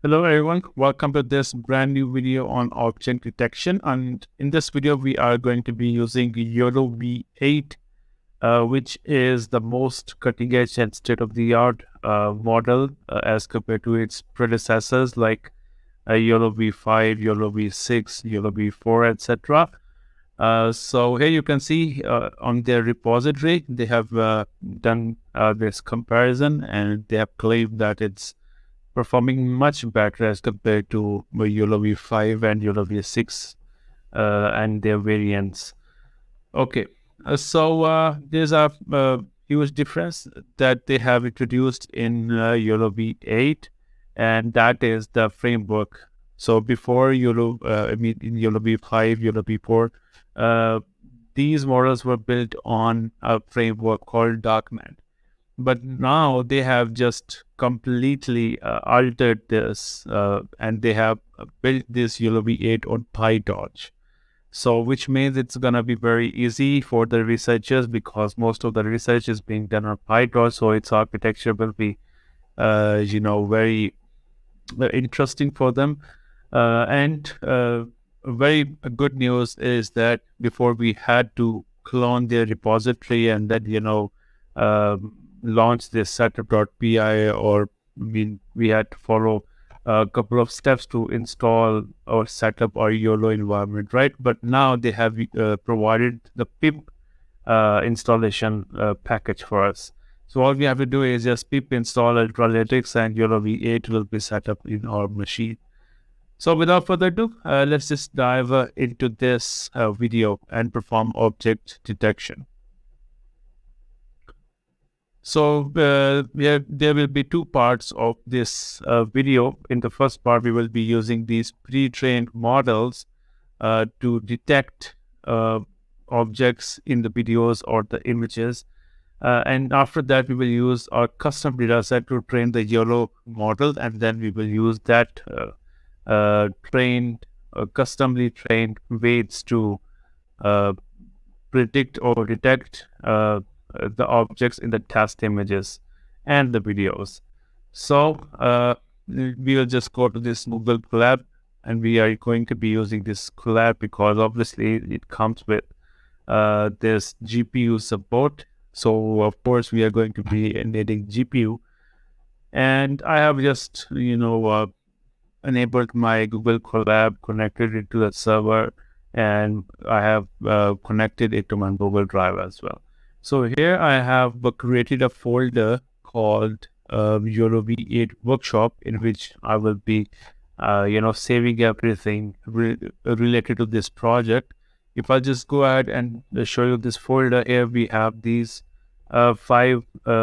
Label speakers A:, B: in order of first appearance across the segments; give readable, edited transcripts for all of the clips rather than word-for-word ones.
A: Hello everyone, welcome to this brand new video on object detection, and in this video we are going to be using YOLOv8, which is the most cutting edge and state-of-the-art model as compared to its predecessors like YOLOv5, YOLOv6, YOLOv4, etc. So here you can see on their repository they have done this comparison, and they have claimed that it's performing much better as compared to YOLOv5 and YOLOv6 and their variants. Okay, there's a huge difference that they have introduced in YOLOv8, and that is the framework. So before in YOLOv5, YOLOv4, uh, these models were built on a framework called Darknet. But now they have just completely altered this, and they have built this YOLOv8 on PyTorch. So, which means it's gonna be very easy for the researchers because most of the research is being done on PyTorch. So its architecture will be, very interesting for them. And very good news is that before we had to clone their repository and then launch this setup.py, or we had to follow a couple of steps to install or set up our YOLO environment, right? But now they have provided the pip installation package for us. So all we have to do is just pip install Ultralytics, and YOLOv8 will be set up in our machine. So without further ado, let's just dive into this video and perform object detection. So there will be two parts of this video. In the first part, we will be using these pre-trained models to detect objects in the videos or the images. And after that, we will use our custom dataset to train the YOLO model, and then we will use that customly trained weights to predict or detect the objects in the test images and the videos. So we will just go to this Google Colab, and we are going to be using this Colab because obviously it comes with this GPU support. So of course we are going to be needing GPU, and I have just enabled my Google Colab, connected it to the server, and I have connected it to my Google Drive as well. So here I have created a folder called YOLOv8 workshop, in which I will be saving everything related to this project. If I just go ahead and show you this folder, here we have these four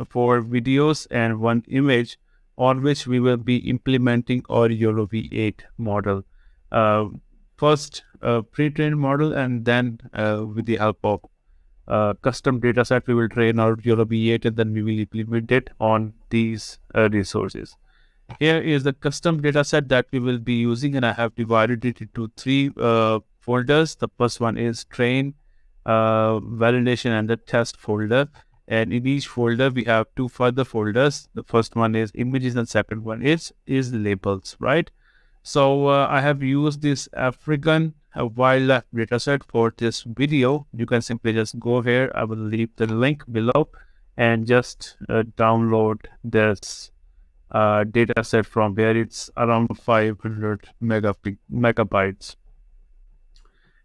A: videos and one image on which we will be implementing our YOLOv8 model. First pre-trained model, and then with the help of custom dataset, we will train our YOLOv8, and then we will implement it on these resources. Here is the custom dataset that we will be using, and I have divided it into three folders. The first one is train, validation, and the test folder. And in each folder, we have two further folders. The first one is images, and second one is labels, right? So I have used this African wildlife dataset for this video. You can simply just go here. I will leave the link below, and just download this dataset from where it's around 500 megabytes.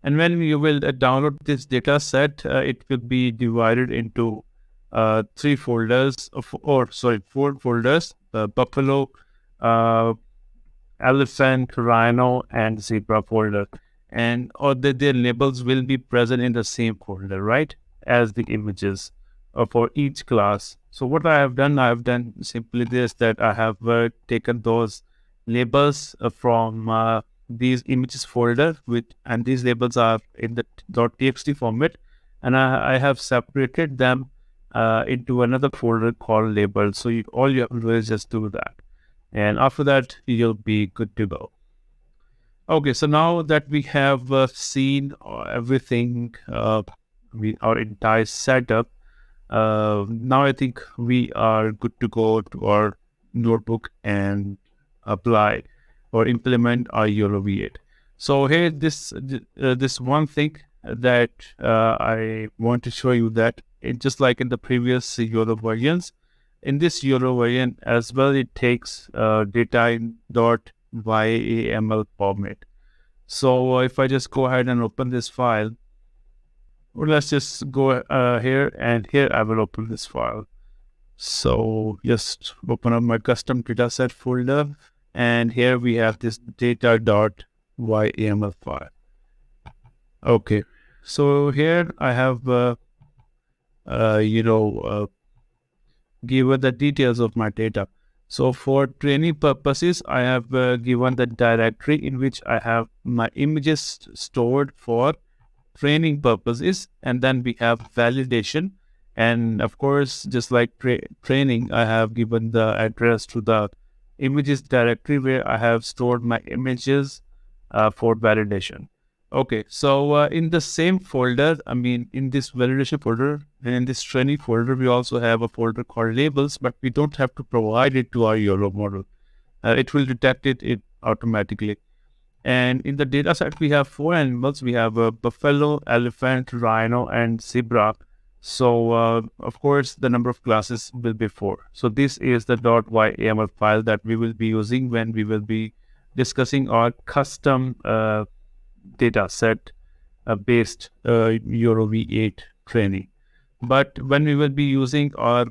A: And when you will download this dataset, it will be divided into four folders: buffalo, elephant, rhino, and zebra folder. And their labels will be present in the same folder, right, as the images for each class. So what I have done simply this, that I have taken those labels from these images folder, and these labels are in the .txt format, and I have separated them into another folder called labels. So all you have to do is just do that, and after that you'll be good to go. Okay, so now that we have seen everything, our entire setup, now I think we are good to go to our notebook and apply or implement our YOLO V8. So here, this one thing that I want to show you, that just like in the previous YOLO versions, in this YOLO variant as well, it takes data in .yaml format. So if I just go ahead and open this file, or let's just go here, and here I will open this file. So just open up my custom dataset folder, and here we have this data.yaml file. Okay, so here I have given the details of my data. So for training purposes, I have given the directory in which I have my images stored for training purposes, and then we have validation. And of course, just like training, I have given the address to the images directory where I have stored my images for validation. Okay, so in the same folder, in this validation folder and in this training folder, we also have a folder called labels, but we don't have to provide it to our YOLO model. It will detect it automatically. And in the data set, we have 4 animals. We have a buffalo, elephant, rhino, and zebra. So, of course, the number of classes will be 4. So this is the .yaml file that we will be using when we will be discussing our custom data set based YOLO V8 training. But when we will be using our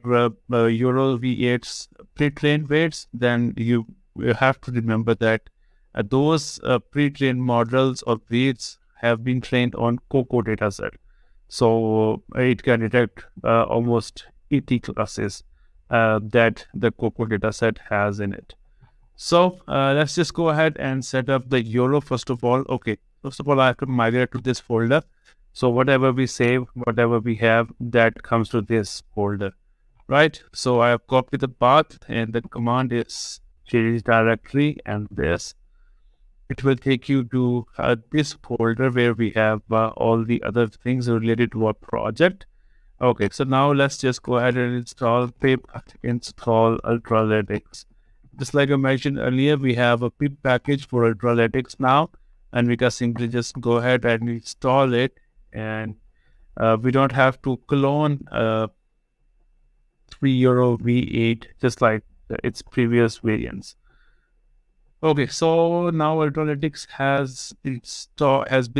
A: YOLO V8's pre-trained weights, then you have to remember that those pre-trained models or weights have been trained on COCO dataset. So it can detect almost 80 classes that the COCO dataset has in it. So let's just go ahead and set up the YOLO first of all. Okay, first of all, I have to migrate to this folder. So whatever we save, whatever we have, that comes to this folder, right? So I have copied the path, and the command is change directory, and this. It will take you to this folder where we have all the other things related to our project. Okay, so now let's just go ahead and install pip, install Ultralytics. Just like I mentioned earlier, we have a pip package for Ultralytics now, and we can simply just go ahead and install it, and we don't have to clone YOLO V8 just like its previous variants. Okay, so now Ultralytics has been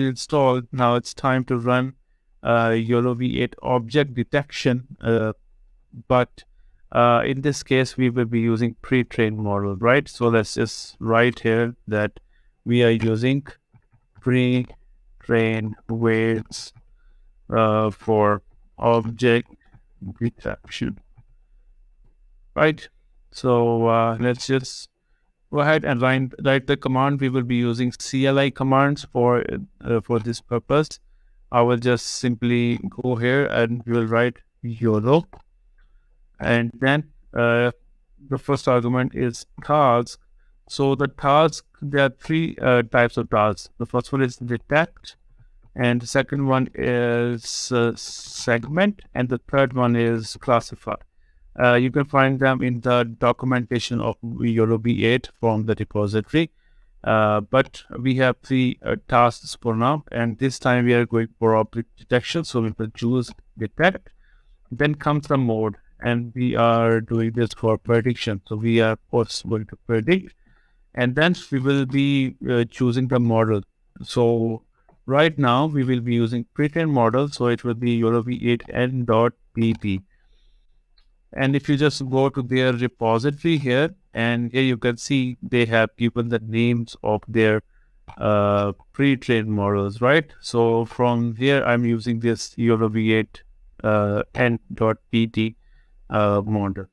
A: installed. Now it's time to run YOLO V8 object detection, but in this case we will be using pre-trained model, right? So let's just write here that we are using pre-trained weights for object detection, right? So let's just go ahead and write the command. We will be using CLI commands for this purpose. I will just simply go here and we will write YOLO, and then the first argument is task. So the task, there are 3 types of tasks. The first one is detect, and the second one is segment, and the third one is classify. You can find them in the documentation of YOLO V8 from the repository. But we have 3 tasks for now, and this time we are going for object detection. So we will choose detect, then comes the mode, and we are doing this for prediction. So we are first going to predict, and then we will be choosing the model. So right now we will be using pre-trained model, so it will be YOLO V8 n.pp. And if you just go to their repository here, and here you can see they have given the names of their pre-trained models, right? So from here, I'm using this YOLO V8 n.pt model.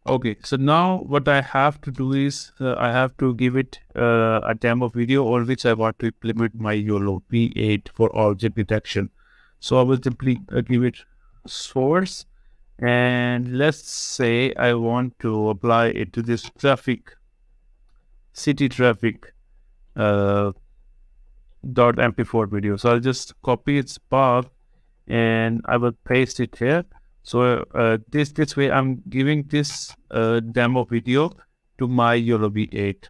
A: Okay, so now what I have to do is I have to give it a demo video on which I want to implement my YOLO V8 for object detection. So I will simply give it source. And let's say I want to apply it to this city traffic .mp4 video. So I'll just copy its path and I will paste it here. So this way I'm giving this demo video to my YOLO V8.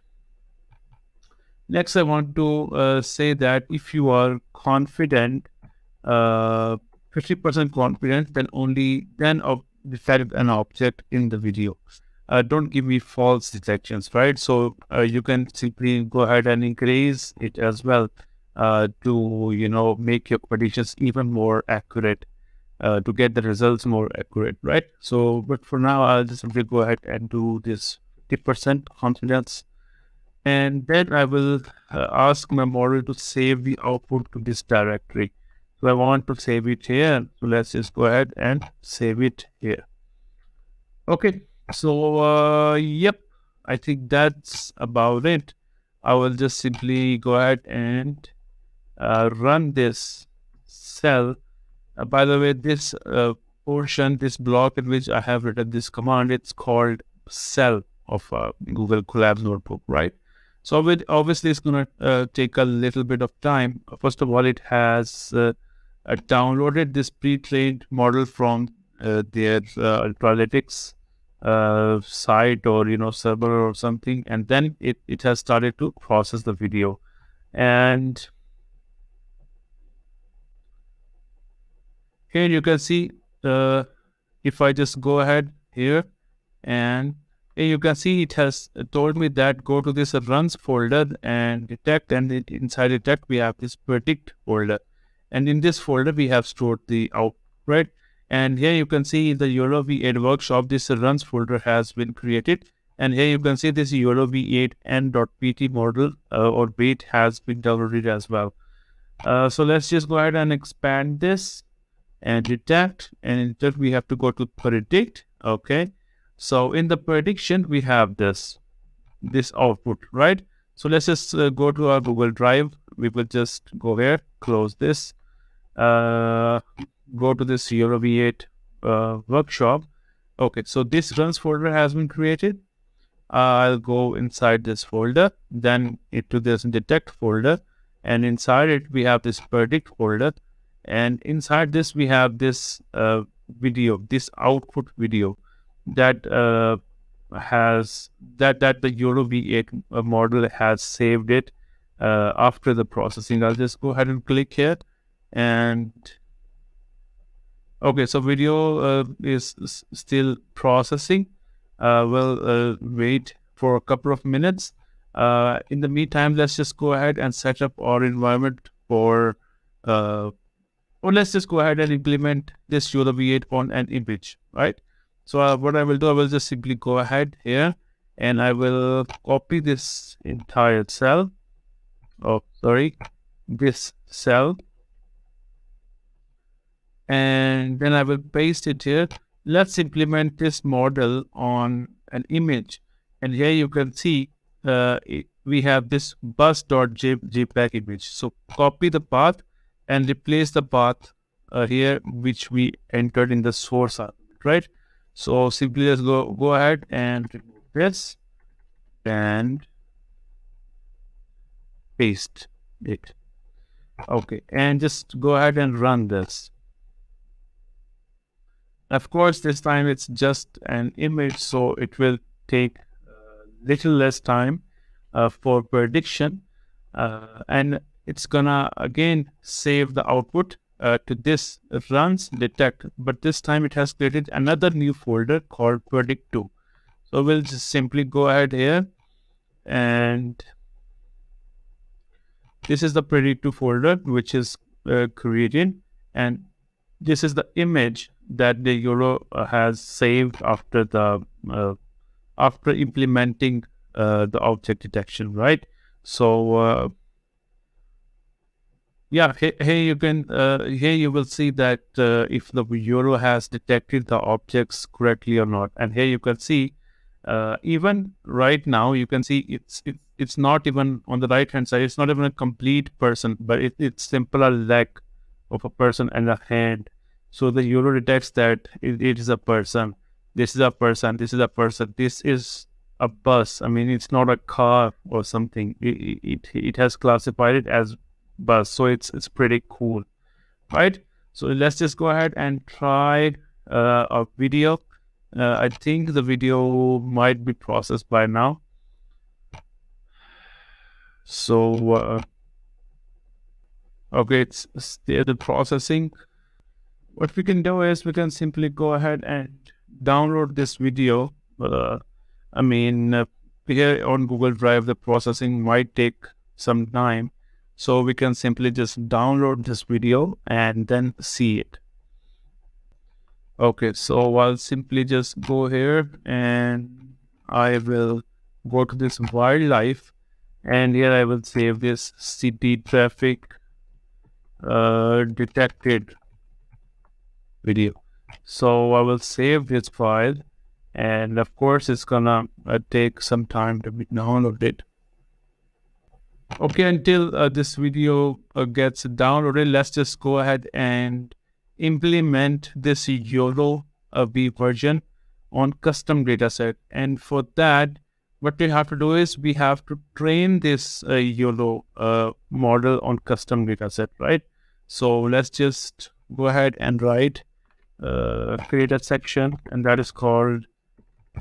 A: Next, I want to say that if you are confident, 50% confident, then only then detect an object in the video. Don't give me false detections, right? So you can simply go ahead and increase it as well to make your predictions even more accurate, to get the results more accurate, right? So, but for now, I'll just simply go ahead and do this 50% confidence, and then I will ask my model to save the output to this directory. So I want to save it here. So let's just go ahead and save it here. Okay. So, yep, I think that's about it. I will just simply go ahead and run this cell. By the way, this portion, this block in which I have written this command, it's called cell of Google Colab notebook, right? So obviously it's going to take a little bit of time. First of all, it has downloaded this pre-trained model from their Ultralytics site, or server or something, and then it has started to process the video. And here you can see, if I just go ahead here, and here you can see it has told me that go to this runs folder and detect, and inside detect we have this predict folder, and in this folder we have stored the output, right? And here you can see the YOLOv8 workshop, this runs folder has been created, and here you can see this YOLOv8 n.pt model or bait has been downloaded as well. So let's just go ahead and expand this and detect, and in detect we have to go to predict. Okay, so in the prediction we have this output, right? So let's just go to our Google Drive. We will just go here, close this, go to this YOLOv8 workshop. Okay, so this runs folder has been created. I'll go inside this folder, then into this detect folder, and inside it we have this predict folder, and inside this we have this video, this output video that has that the YOLOv8 model has saved it after the processing. I'll just go ahead and click here, and okay, so video is still processing. We'll wait for a couple of minutes. In the meantime, let's just go ahead and set up our environment for, or let's just go ahead and implement this YOLOv8 on an image, right? So what I will do, I will just simply go ahead here, and I will copy this entire cell. Oh, sorry, this cell, and then I will paste it here. Let's implement this model on an image, and here you can see we have this bus.jpg image. So copy the path and replace the path here which we entered in the source argument, right? So simply let's go ahead and remove this and paste it. Okay, and just go ahead and run this. Of course, this time it's just an image, so it will take little less time for prediction, and it's gonna again save the output to this runs detect, but this time it has created another new folder called predict2. So we'll just simply go ahead here, and this is the predict2 folder which is created, and this is the image that the YOLO has saved after the after implementing the object detection, right? So yeah, here you can here you will see that if the YOLO has detected the objects correctly or not, and here you can see even right now you can see it's not even on the right hand side. It's not even a complete person, but it's simple a leg of a person and a hand. So the YOLO detects that it is a person. This is a person. This is a person. This is a bus. I mean, it's not a car or something. It has classified it as bus. So it's pretty cool, right? So let's just go ahead and try a video. I think the video might be processed by now. So okay, it's still the processing. What we can do is we can simply go ahead and download this video. I mean, here on Google Drive, the processing might take some time. So we can simply just download this video and then see it. Okay, so I'll simply just go here and I will go to this wildlife, and here I will save this city traffic detected video. So I will save this file, and of course it's gonna take some time to be downloaded. Okay, until this video gets downloaded, let's just go ahead and implement this YOLO V version on custom dataset. And for that, what we have to do is we have to train this YOLO model on custom dataset, right? So let's just go ahead and write, create a section, and that is called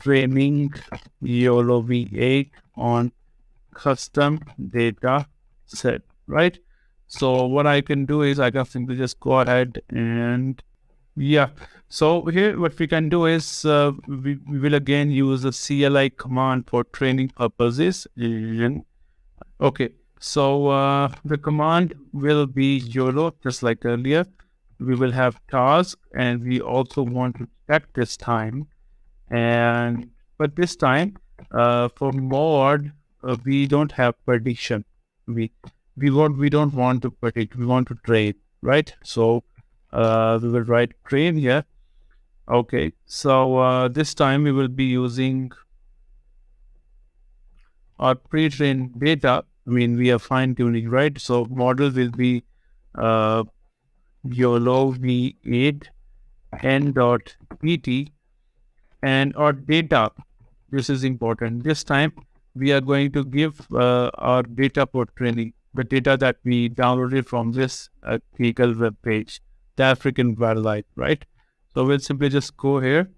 A: training YOLO V8 on custom data set, right? So what I can do is I can simply just go ahead and so here what we can do is we will again use the CLI command for training purposes. Okay, so the command will be YOLO, just like earlier. We will have task, and we also want to check this time. And but this time, for mod, we don't have prediction. We don't want to predict. We want to train, right? So we will write train here. Okay. So this time we will be using our pre-trained data. I mean, we are fine tuning, right? So model will be YOLO v8 n.pt, and our data. This is important. This time we are going to give our data for training, the data that we downloaded from this Kaggle web page, the African wildlife, right? So we'll simply just go here,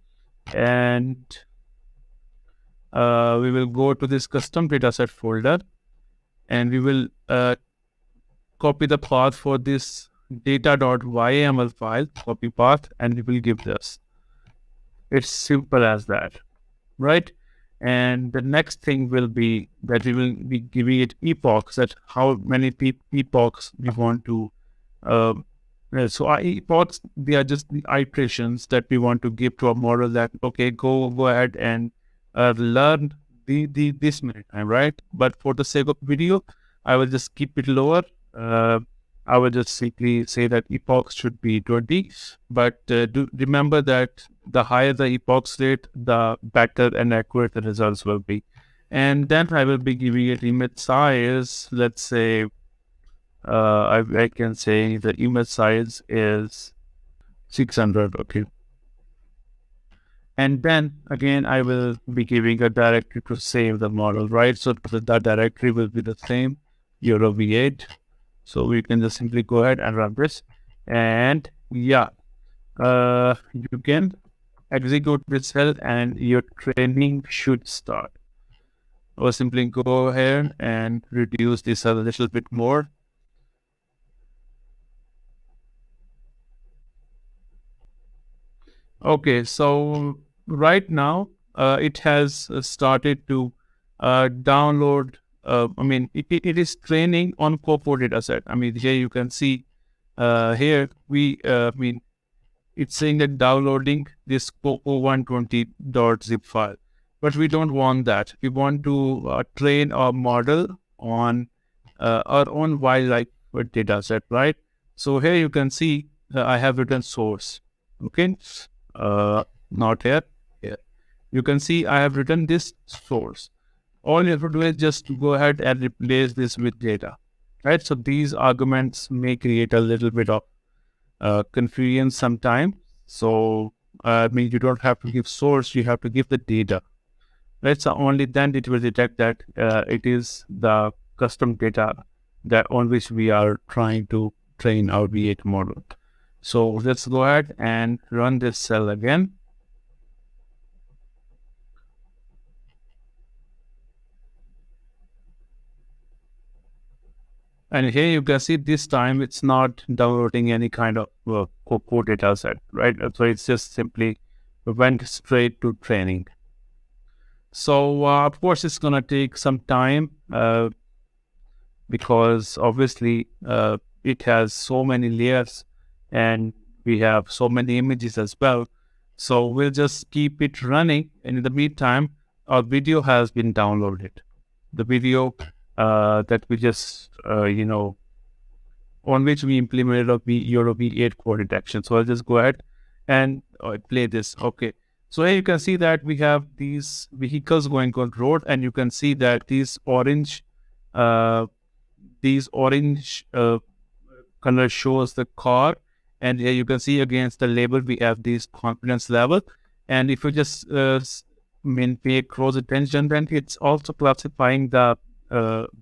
A: and we will go to this custom dataset folder, and we will copy the path for this data.yml file, copy path, and we will give this. It's simple as that, right? And the next thing will be that we will be giving it epochs, that how many epochs we want to so our epochs, they are just the iterations that we want to give to a model, that okay, go ahead and learn this many time, right? But for the sake of video, I will just keep it lower. I will just simply say that epochs should be 20, but do remember that the higher the epochs rate, the better and accurate the results will be. And then I will be giving it image size. Let's say I can say the image size is 600. Okay. And then again, I will be giving a directory to save the model, right? So the directory will be the same, YOLO v8. So we can just simply go ahead and run this. And you can execute this cell and your training should start. Or simply go here and reduce this a little bit more. Okay, so right now it has started to download. I mean, it is training on Copo dataset. I mean, here you can see here I mean, it's saying that downloading this Copo 120.zip file, but we don't want that. We want to train our model on our own wildlife dataset, right? So here you can see I have written source. Okay. Not here. Here you can see I have written this source. All you have to do is just go ahead and replace this with data, right? So these arguments may create a little bit of confusion sometimes. So I mean, you don't have to give source, you have to give the data, right? So only then it will detect that it is the custom data that on which we are trying to train our V8 model. So let's go ahead and run this cell again. And here you can see this time it's not downloading any kind of core data set, right? So it's just simply went straight to training. So of course it's gonna take some time because obviously it has so many layers and we have so many images as well. So we'll just keep it running, and in the meantime, our video has been downloaded. The video that we just, on which we implemented a YOLOv8 core detection. So I'll just go ahead and play this. Okay. So here you can see that we have these vehicles going on road, and you can see that these orange color shows the car, and here you can see against the label we have this confidence level. And if you just pay close attention, then it's also classifying the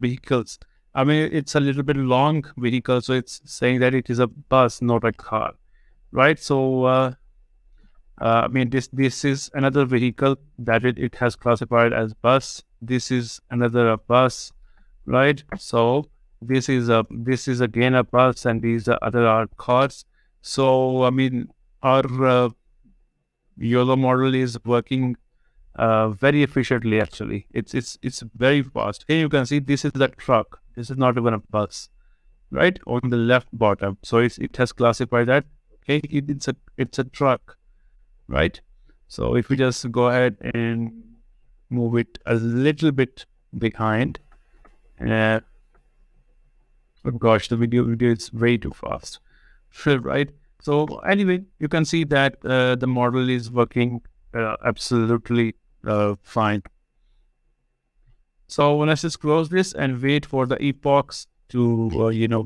A: vehicles. I mean, it's a little bit long vehicle, so it's saying that it is a bus, not a car, right? So I mean, this is another vehicle that it has classified as bus. This is another bus, right? So this is again a bus, and these other are cars. So I mean, our YOLO model is working very efficiently. Actually, it's very fast. Here you can see this is the truck. This is not even a bus, right? On the left bottom. So it has classified that. Okay, it's a truck, right? So if we just go ahead and move it a little bit behind, oh gosh, the video is way too fast, right? So anyway, you can see that the model is working absolutely fine. So let's just close this and wait for the epochs to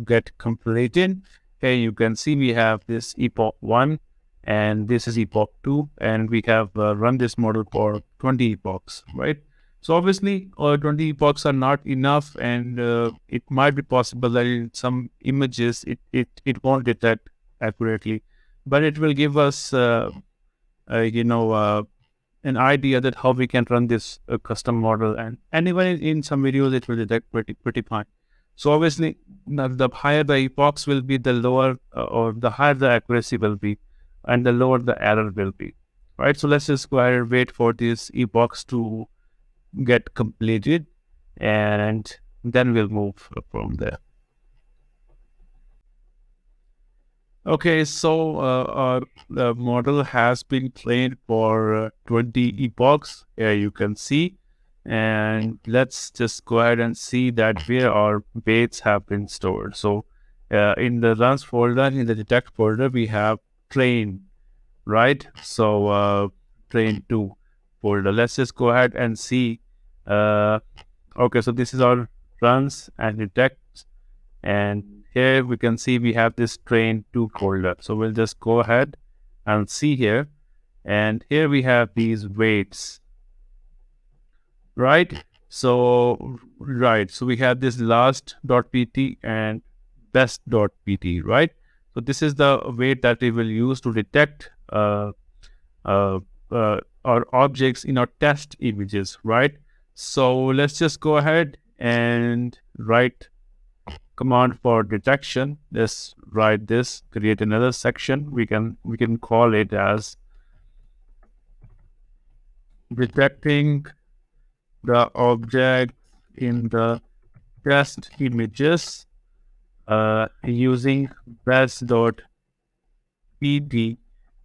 A: get completed. Here you can see we have this epoch 1 and this is epoch 2, and we have run this model for 20 epochs, right? So obviously 20 epochs are not enough, and it might be possible that in some images it won't detect accurately, but it will give us an idea that how we can run this custom model, and even in some videos it will detect pretty fine. So obviously the higher the epochs will be, the lower or the higher the accuracy will be, and the lower the error will be, right? So let's just go ahead and wait for these epochs to get completed, and then we'll move from there. Okay, so our model has been trained for 20 epochs, here you can see, and let's just go ahead and see that where our weights have been stored. So in the runs folder, in the detect folder, we have train, right? So train 2 folder. Let's just go ahead and see. Okay, so this is our runs and detects, and here we can see we have this train 2 folder. So we'll just go ahead and see here, and here we have these weights, right? So we have this last.pt and best.pt, right? So this is the weight that we will use to detect our objects in our test images, right? So let's just go ahead and write command for detection. Let's write this, create another section. We can call it as detecting the object in the test images using best.pt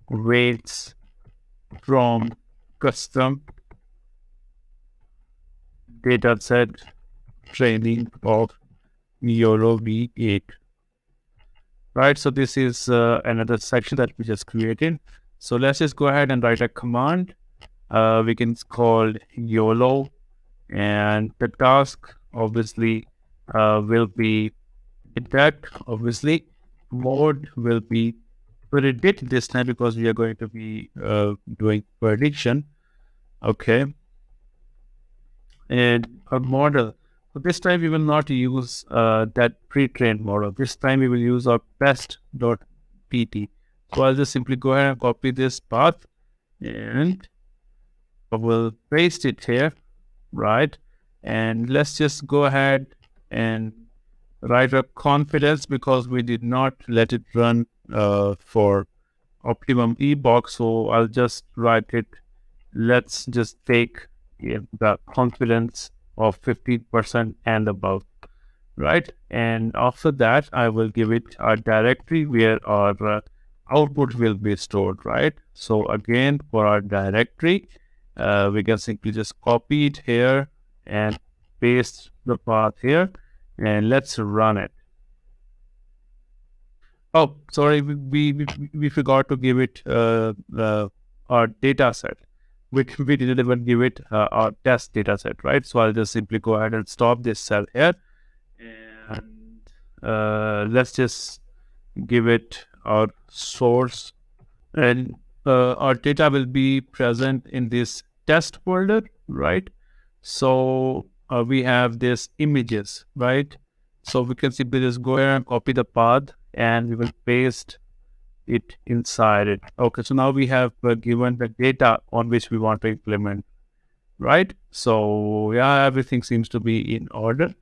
A: weights from custom dataset training of YOLOv8, right? So this is another section that we just created. So let's just go ahead and write a command. We can call YOLO, and the task obviously will be detect. Obviously mode will be predict this time, because we are going to be doing prediction. Okay, and a model. So this time we will not use that pre-trained model. This time we will use our best.pt. So I'll just simply go ahead and copy this path, and I will paste it here, right? And let's just go ahead and write a confidence because we did not let it run for optimum epoch. So I'll just write it. Let's just take the confidence of 15% and above, right? And after that, I will give it a directory where our output will be stored, right? So again, for our directory, we can simply just copy it here and paste the path here, and let's run it. Oh, sorry, we forgot to give it our data set. We didn't even give it our test data set, right? So I'll just simply go ahead and stop this cell here, and let's just give it our source, and our data will be present in this test folder, right? So we have this images, right? So we can simply just go here and copy the path, and we will paste it inside it. Okay, so now we have given the data on which we want to implement, right? So yeah, everything seems to be in order.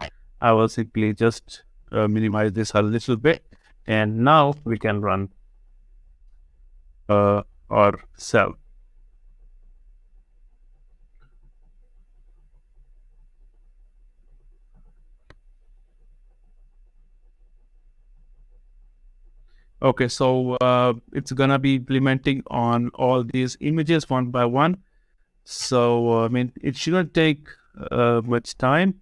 A: I will simply just minimize this a little bit, and now we can run our cell. Okay, so it's gonna be implementing on all these images one by one. So I mean, it shouldn't take much time.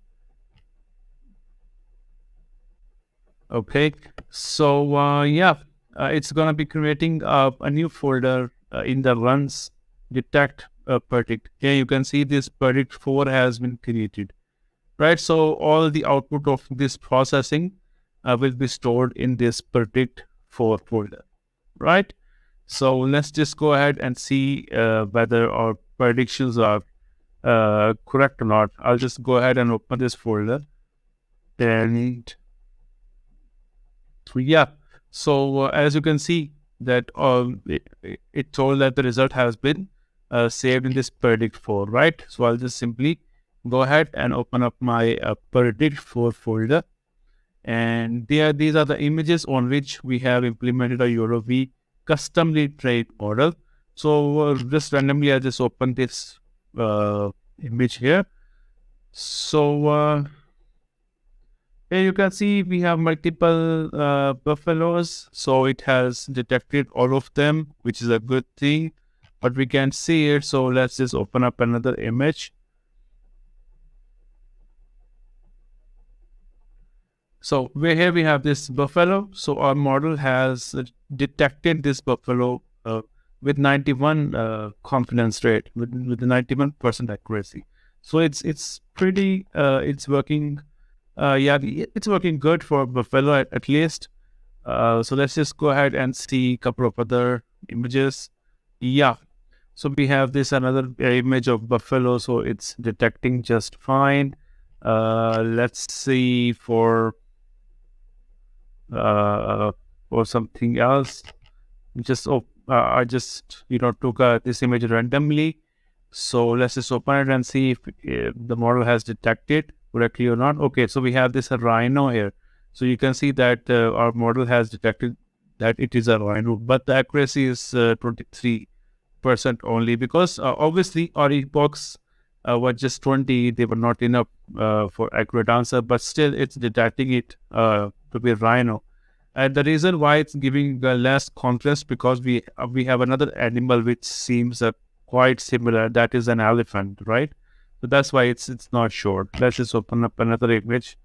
A: Okay, so yeah, it's gonna be creating a new folder in the runs detect predict. Here you can see this predict 4 has been created, right? So all the output of this processing will be stored in this predict 4 folder, right? So let's just go ahead and see whether our predictions are correct or not. I'll just go ahead and open this folder, and yeah, so as you can see that it told that the result has been saved in this predict 4, right? So I'll just simply go ahead and open up my predict 4 folder, and these are the images on which we have implemented a YOLOv8 customly trained model. So just randomly I just open this image here. So here you can see we have multiple buffaloes, so it has detected all of them, which is a good thing, but we can't see it. So let's just open up another image. So here we have this buffalo. So our model has detected this buffalo with 91 confidence rate, with 91% accuracy. So it's pretty, it's working. Yeah, it's working good for buffalo at least. So let's just go ahead and see a couple of other images. Yeah, so we have this another image of buffalo, so it's detecting just fine. Let's see for something else. Just I just took this image randomly. So let's just open it and see if the model has detected correctly or not. Okay, so we have this rhino here. So you can see that our model has detected that it is a rhino, but the accuracy is 23% only, because obviously our epochs were just 20. They were not enough for accurate answer, but still it's detecting it to be rhino. And the reason why it's giving less confidence, because we have another animal which seems quite similar. That is an elephant, right? So that's why it's not sure. Let's just open up another image.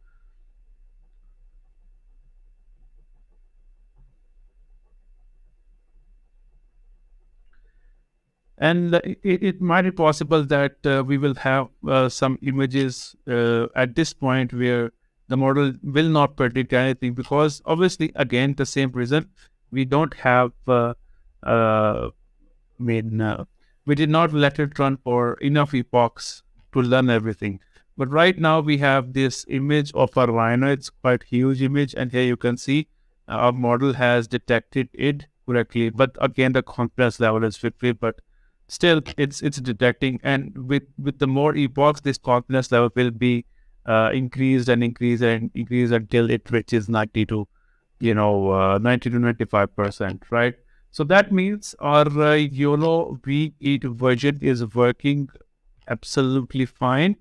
A: And it might be possible that we will have some images at this point where the model will not predict anything, because obviously, again, the same reason, we don't have, I mean, we did not let it run for enough epochs to learn everything. But right now we have this image of a rhino. It's quite huge image, and here you can see our model has detected it correctly. But again, the confidence level is 50, but still it's detecting, and with the more epochs, this confidence level will be increased and increased and increased until it reaches 90 to 90 to 95%, right? So that means our YOLO V8 version is working absolutely fine.